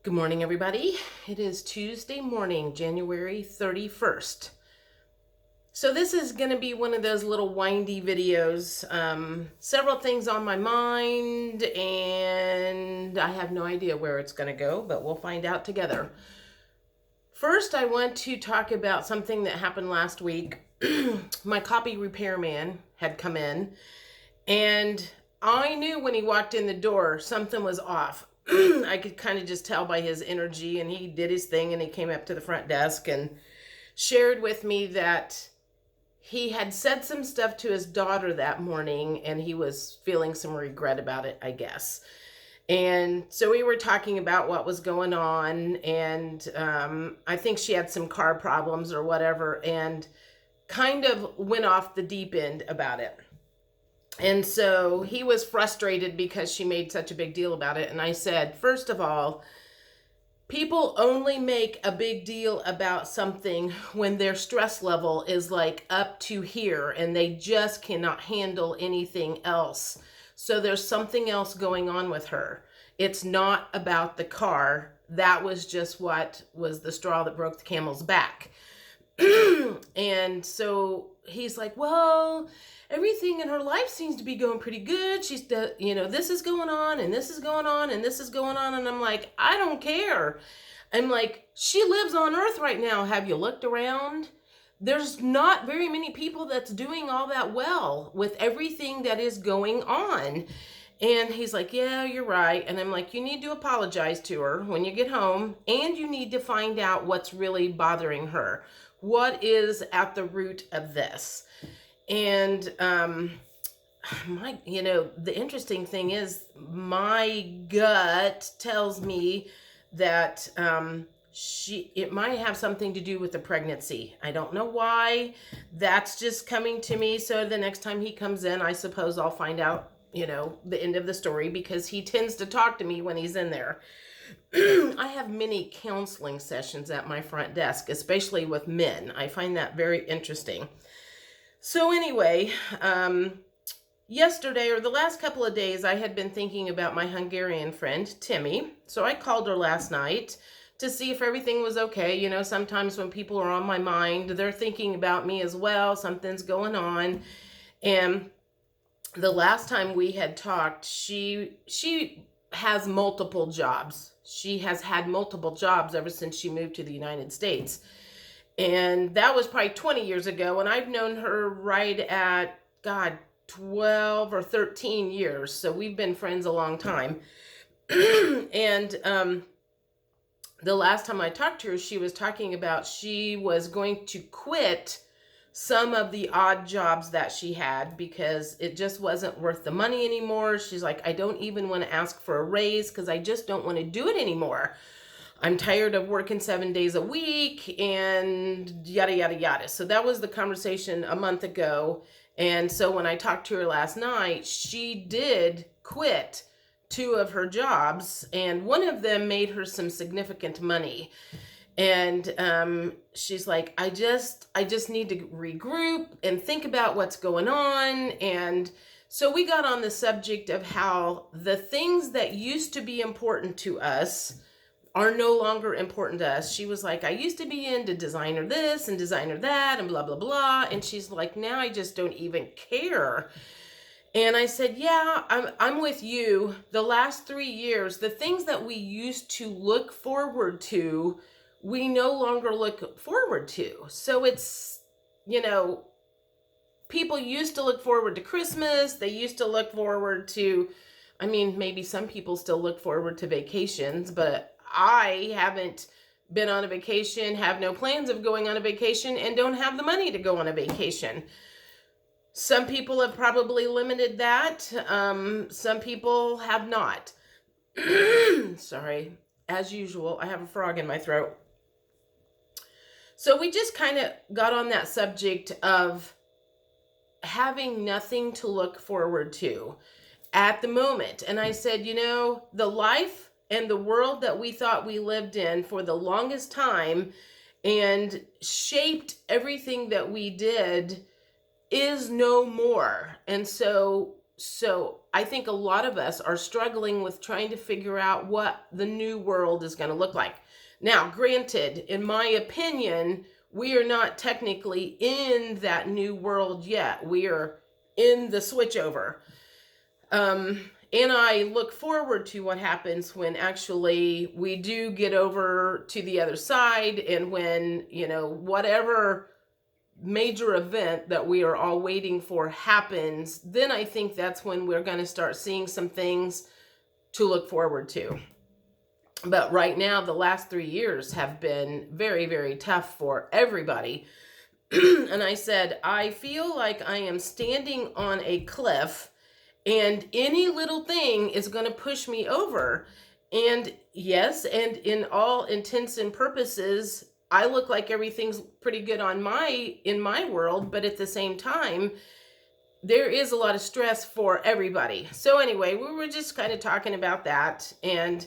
Good morning, everybody. It is Tuesday morning, January 31st. So this is going to be one of those little windy videos. Several things on my mind, and I have no idea where it's going to go, but we'll find out together. First, I want to talk about something that happened last week. My copy repairman had come in, and I knew when he walked in the door something was off. I could kind of just tell by his energy, and he did his thing, and he came up to the front desk and shared with me that he had said some stuff to his daughter that morning, and he was feeling some regret about it, I guess. And so we were talking about what was going on, and I think she had some car problems or whatever, and kind of went off the deep end about it. And so he was frustrated because she made such a big deal about it. And I said, first of all, people only make a big deal about something when their stress level is like up to here and they just cannot handle anything else. So there's something else going on with her. It's not about the car. That was just what was the straw that broke the camel's back. And so he's like, well, everything in her life seems to be going pretty good. She's, this is going on and this is going on and this is going on. And I'm like, I don't care. I'm like, she lives on Earth right now. Have you looked around? There's not very many people that's doing all that well with everything that is going on. And he's like, yeah, you're right. And I'm like, you need to apologize to her when you get home, and you need to find out what's really bothering her. What is at the root of this? And the interesting thing is my gut tells me that it might have something to do with the pregnancy. I don't know why. That's just coming to me. So the next time he comes in, I suppose I'll find out, the end of the story, because he tends to talk to me when he's in there. I have many counseling sessions at my front desk, especially with men. I find that very interesting. So anyway, yesterday or the last couple of days, I had been thinking about my Hungarian friend, Timmy. So I called her last night to see if everything was okay. Sometimes when people are on my mind, they're thinking about me as well. Something's going on. And the last time we had talked, she has multiple jobs. She has had multiple jobs ever since she moved to the United States. And that was probably 20 years ago. And I've known her right at, 12 or 13 years. So we've been friends a long time. And the last time I talked to her, she was talking about she was going to quit some of the odd jobs that she had because it just wasn't worth the money anymore. She's like, I don't even want to ask for a raise because I just don't want to do it anymore. I'm tired of working 7 days a week and yada, yada, yada. So that was the conversation a month ago. And so when I talked to her last night, she did quit 2 of her jobs, and one of them made her some significant money. And she's like, I just need to regroup and think about what's going on. And so we got on the subject of how the things that used to be important to us are no longer important to us. She was like, I used to be into designer this and designer that and blah, blah, blah. And she's like, now I just don't even care. And I said, yeah, I'm with you. The last 3 years, the things that we used to look forward to, we no longer look forward to. So it's, people used to look forward to Christmas. They used to look forward to, maybe some people still look forward to vacations, but I haven't been on a vacation, have no plans of going on a vacation, and don't have the money to go on a vacation. Some people have probably limited that. Some people have not. Sorry. As usual, I have a frog in my throat. So we just kind of got on that subject of having nothing to look forward to at the moment. And I said, the life and the world that we thought we lived in for the longest time and shaped everything that we did is no more. And so So I think a lot of us are struggling with trying to figure out what the new world is going to look like. Now, granted, in my opinion, we are not technically in that new world yet. We are in the switchover. And I look forward to what happens when actually we do get over to the other side, and when, whatever major event that we are all waiting for happens, then I think that's when we're going to start seeing some things to look forward to. But right now, the last 3 years have been very, very tough for everybody. And I said, I feel like I am standing on a cliff, and any little thing is going to push me over. And yes, and in all intents and purposes, I look like everything's pretty good in my world, but at the same time, there is a lot of stress for everybody. So anyway, we were just kind of talking about that, and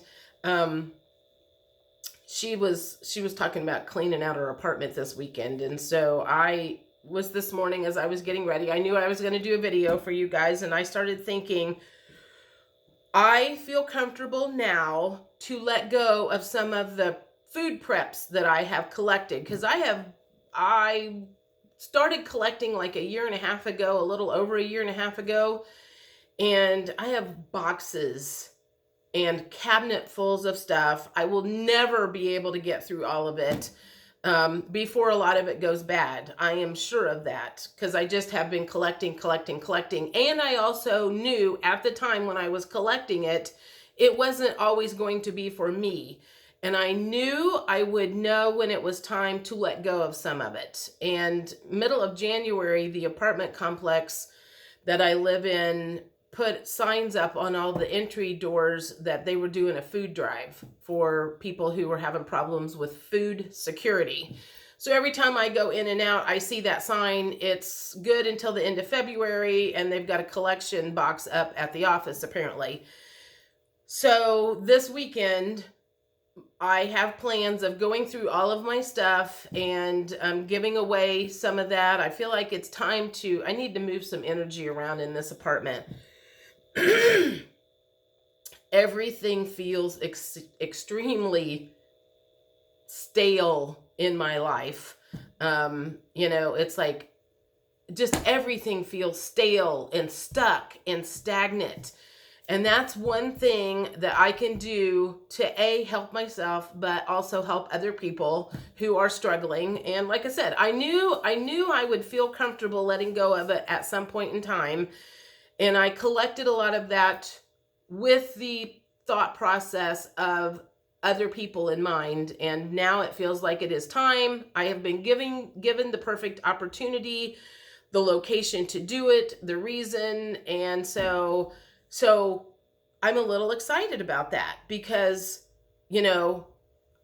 she was talking about cleaning out her apartment this weekend. And so I was, this morning as I was getting ready, I knew I was going to do a video for you guys, and I started thinking, I feel comfortable now to let go of some of the food preps that I have collected, because I started collecting like a year and a half ago, a little over a year and a half ago, and I have boxes and cabinetfuls of stuff. I will never be able to get through all of it before a lot of it goes bad. I am sure of that, because I just have been collecting. And I also knew at the time when I was collecting it, it wasn't always going to be for me. And I knew I would know when it was time to let go of some of it. And middle of January, the apartment complex that I live in put signs up on all the entry doors that they were doing a food drive for people who were having problems with food security. So every time I go in and out, I see that sign. It's good until the end of February, and they've got a collection box up at the office apparently. So this weekend, I have plans of going through all of my stuff and giving away some of that. I feel like it's time I need to move some energy around in this apartment. Everything feels extremely stale in my life. It's like just everything feels stale and stuck and stagnant. And that's one thing that I can do to help myself, but also help other people who are struggling. And like I said, I knew I would feel comfortable letting go of it at some point in time. And I collected a lot of that with the thought process of other people in mind. And now it feels like it is time. I have been given the perfect opportunity, the location to do it, the reason. And so I'm a little excited about that, because,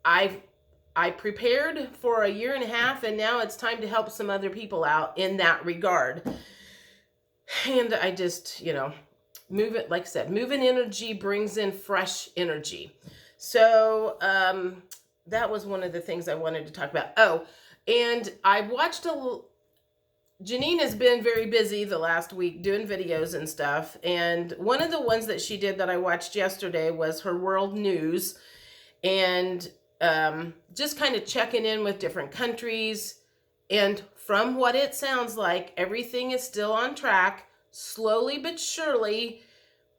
I prepared for a year and a half, and now it's time to help some other people out in that regard. And I just, move it, like I said, moving energy brings in fresh energy. So that was one of the things I wanted to talk about. Oh, and I watched Janine has been very busy the last week doing videos and stuff. And one of the ones that she did that I watched yesterday was her world news, and just kind of checking in with different countries. And from what it sounds like, everything is still on track. Slowly but surely,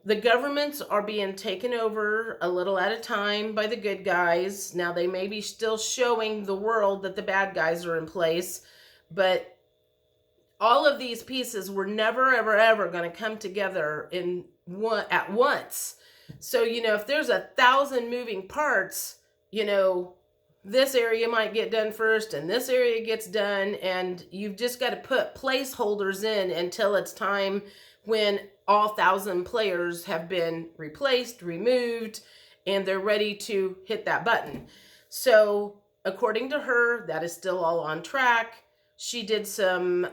the governments are being taken over a little at a time by the good guys. Now, they may be still showing the world that the bad guys are in place, but all of these pieces were never, ever, ever going to come together at once. So, if there's 1,000 moving parts, this area might get done first and this area gets done. And you've just got to put placeholders in until it's time when all 1,000 players have been replaced, removed, and they're ready to hit that button. So according to her, that is still all on track. She did some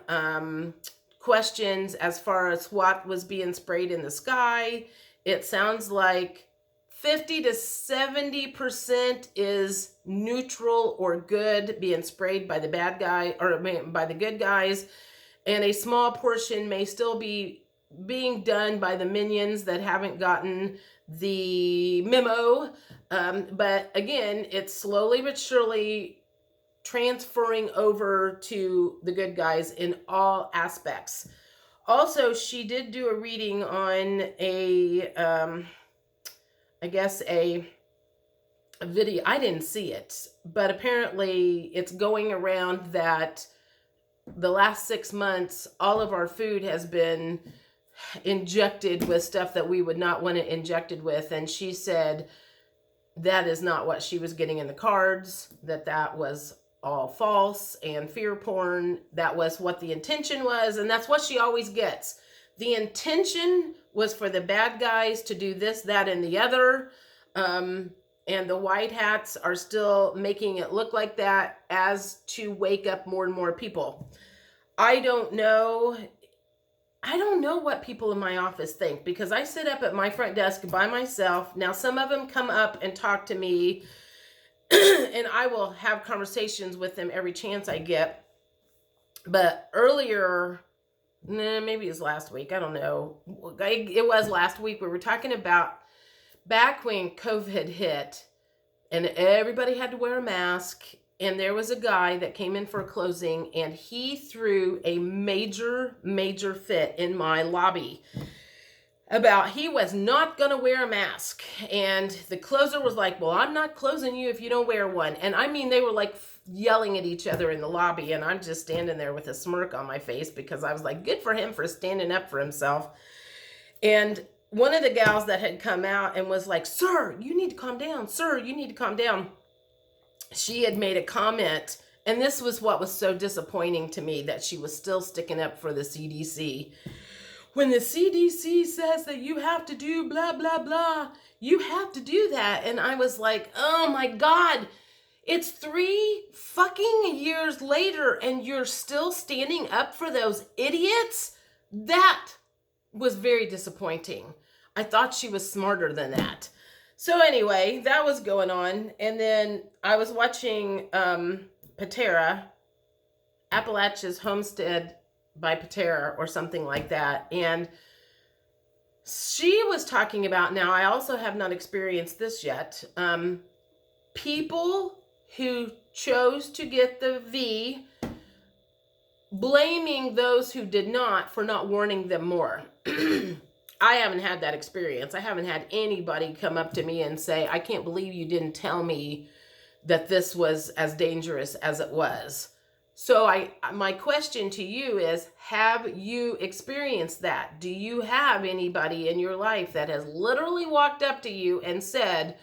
questions as far as what was being sprayed in the sky. It sounds like 50 to 70% is neutral or good, being sprayed by the bad guy or by the good guys, and a small portion may still be being done by the minions that haven't gotten the memo. But again, it's slowly but surely transferring over to the good guys in all aspects. Also, she did do a reading on I guess a video. I didn't see it, but apparently it's going around that the last 6 months, all of our food has been injected with stuff that we would not want it injected with. And she said that is not what she was getting in the cards, that was all false and fear porn. That was what the intention was, and that's what she always gets. The intention was for the bad guys to do this, that, and the other. And the white hats are still making it look like that as to wake up more and more people. I don't know what people in my office think, because I sit up at my front desk by myself. Now, some of them come up and talk to me, and I will have conversations with them every chance I get. But earlier, maybe it was last week, I don't know. It was last week. We were talking about back when COVID hit and everybody had to wear a mask, and there was a guy that came in for a closing, and he threw a major fit in my lobby about he was not going to wear a mask. And the closer was like, well, I'm not closing you if you don't wear one. And I mean, they were like yelling at each other in the lobby, and I'm just standing there with a smirk on my face, because I was like, good for him for standing up for himself. And one of the gals that had come out and was like, sir, you need to calm down. Sir, you need to calm down. She had made a comment, and this was what was so disappointing to me, that she was still sticking up for the CDC. When the CDC says that you have to do blah, blah, blah, you have to do that. And I was like, oh my God, it's 3 fucking years later and you're still standing up for those idiots? That was very disappointing. I thought she was smarter than that. So anyway, that was going on. And then I was watching Patera, Appalachia's Homestead by Patera or something like that. And she was talking about, now I also have not experienced this yet, people who chose to get the V blaming those who did not for not warning them more. I haven't had that experience. I haven't had anybody come up to me and say, I can't believe you didn't tell me that this was as dangerous as it was. So my question to you is, have you experienced that? Do you have anybody in your life that has literally walked up to you and said,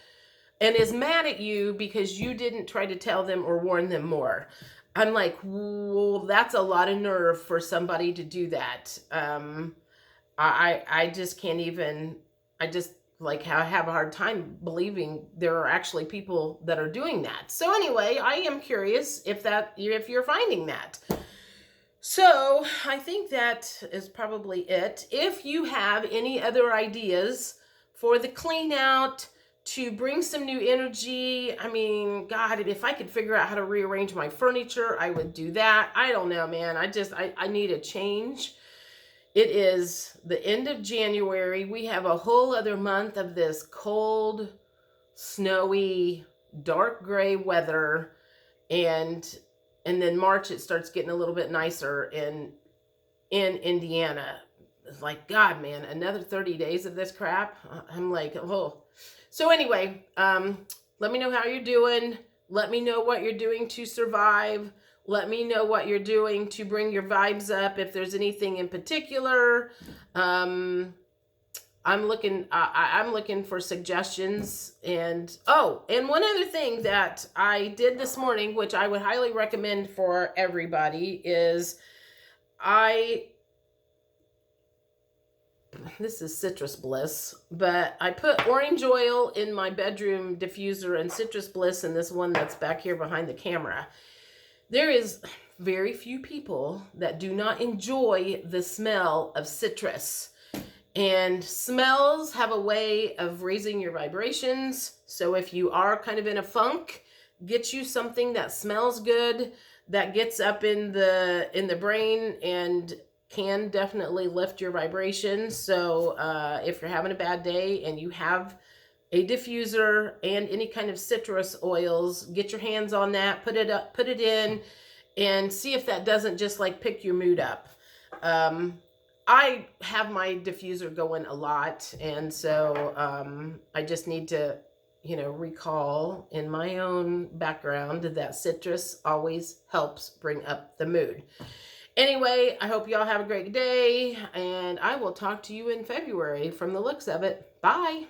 and is mad at you because you didn't try to tell them or warn them more? I'm like, well, that's a lot of nerve for somebody to do that. I just can't even, I just like have a hard time believing there are actually people that are doing that. So anyway, I am curious if you're finding that. So I think that is probably it. If you have any other ideas for the clean out, to bring some new energy, I mean, God, if I could figure out how to rearrange my furniture, I would do that. I don't know, man. I need a change. It is the end of January. We have a whole other month of this cold, snowy, dark gray weather. And then March, it starts getting a little bit nicer in Indiana. It's like, God, man, another 30 days of this crap. I'm like, oh. So anyway, let me know how you're doing. Let me know what you're doing to survive. Let me know what you're doing to bring your vibes up. If there's anything in particular, I'm looking for suggestions. And one other thing that I did this morning, which I would highly recommend for everybody, is this is Citrus Bliss, but I put orange oil in my bedroom diffuser and Citrus Bliss in this one that's back here behind the camera. There is very few people that do not enjoy the smell of citrus. And smells have a way of raising your vibrations. So if you are kind of in a funk, get you something that smells good, that gets up in the brain and can definitely lift your vibrations. So if you're having a bad day and you have a diffuser and any kind of citrus oils, get your hands on that, put it in, and see if that doesn't just like pick your mood up. I have my diffuser going a lot, and so I just need to, recall in my own background that citrus always helps bring up the mood. Anyway, I hope y'all have a great day, and I will talk to you in February from the looks of it. Bye.